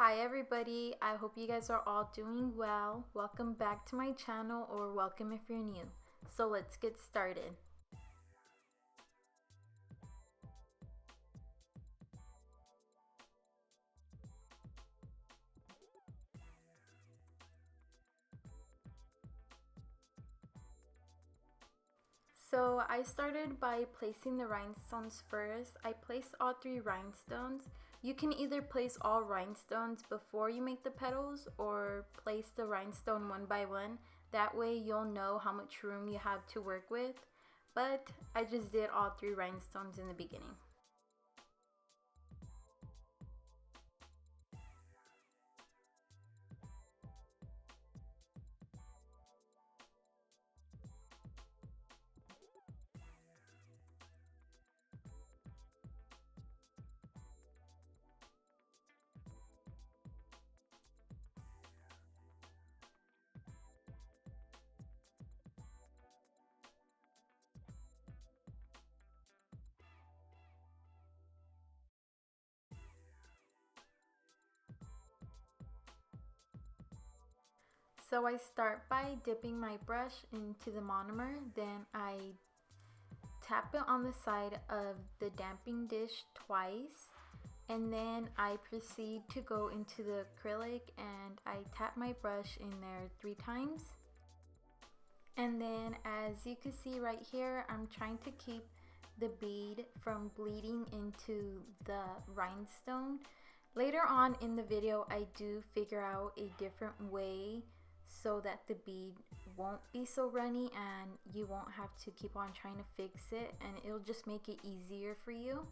Hi everybody, I hope you guys are all doing well. Welcome back to my channel, or welcome if you're new. So let's get started. So I started by placing the rhinestones first. I placed all 3 rhinestones. You can either place all rhinestones before you make the petals or place the rhinestone one by one. That way you'll know how much room you have to work with. But I just did all 3 rhinestones in the beginning. So I start by dipping my brush into the monomer, then I tap it on the side of the damping dish twice, and then I proceed to go into the acrylic and I tap my brush in there 3 times. And then as you can see right here, I'm trying to keep the bead from bleeding into the rhinestone. Later on in the video, I do figure out a different way so that the bead won't be so runny and you won't have to keep on trying to fix it, and it'll just make it easier for you.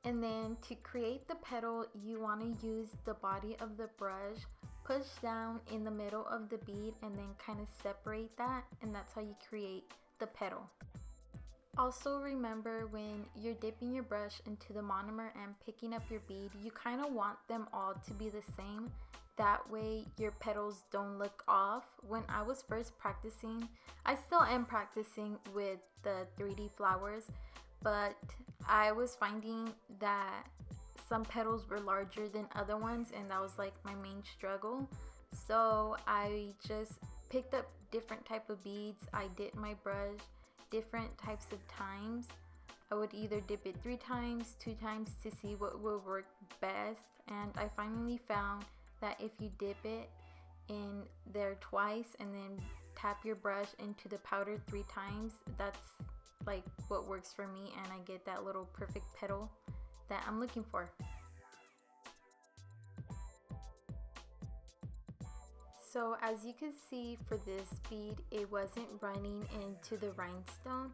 And then to create the petal, you want to use the body of the brush, push down in the middle of the bead and then kind of separate that, and that's how you create the petal. Also remember, when you're dipping your brush into the monomer and picking up your bead, you kind of want them all to be the same. That way your petals don't look off. When I was first practicing, I still am practicing with the 3D flowers, but I was finding that some petals were larger than other ones, and that was like my main struggle. So I just picked up different type of beads. I dipped my brush different types of times. I would either dip it 3 times, 2 times to see what will work best, and I finally found that if you dip it in there twice and then tap your brush into the powder 3 times, that's like what works for me, and I get that little perfect petal that I'm looking for. So as you can see, for this bead, it wasn't running into the rhinestone.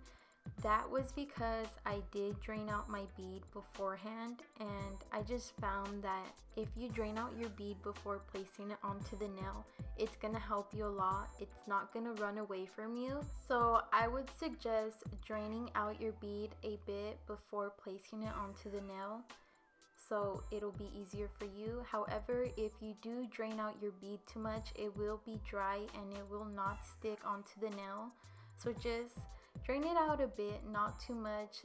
That was because I did drain out my bead beforehand, and I just found that if you drain out your bead before placing it onto the nail, it's gonna help you a lot. It's not gonna run away from you. So I would suggest draining out your bead a bit before placing it onto the nail, so it'll be easier for you. However, if you do drain out your bead too much, it will be dry and it will not stick onto the nail. So just drain it out a bit, not too much.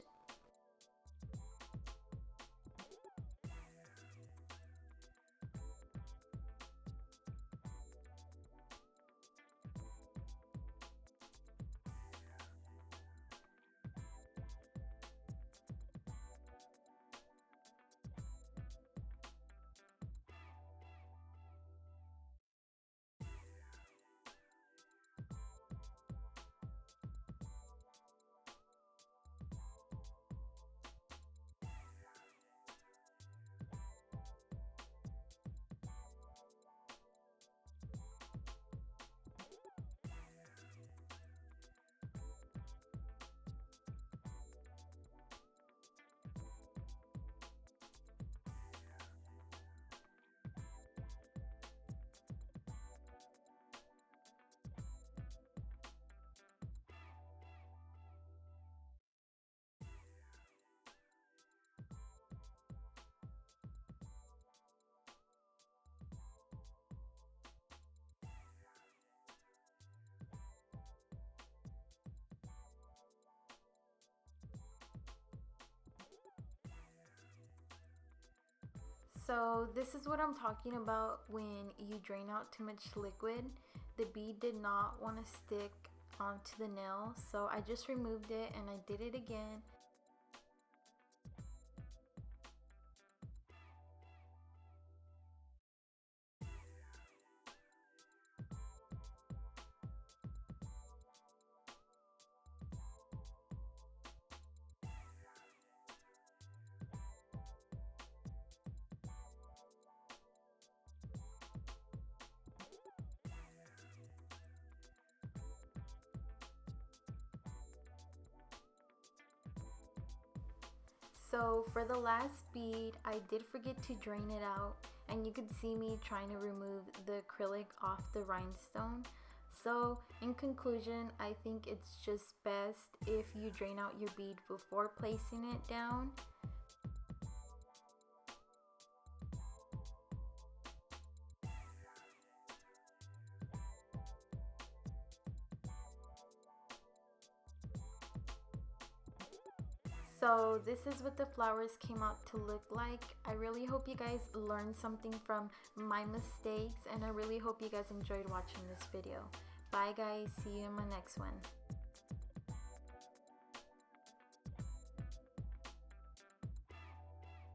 So this is what I'm talking about when you drain out too much liquid. The bead did not want to stick onto the nail, so I just removed it and I did it again. So for the last bead, I did forget to drain it out, and you could see me trying to remove the acrylic off the rhinestone. So in conclusion, I think it's just best if you drain out your bead before placing it down. So this is what the flowers came out to look like. I really hope you guys learned something from my mistakes, and I really hope you guys enjoyed watching this video. Bye guys, see you in my next one.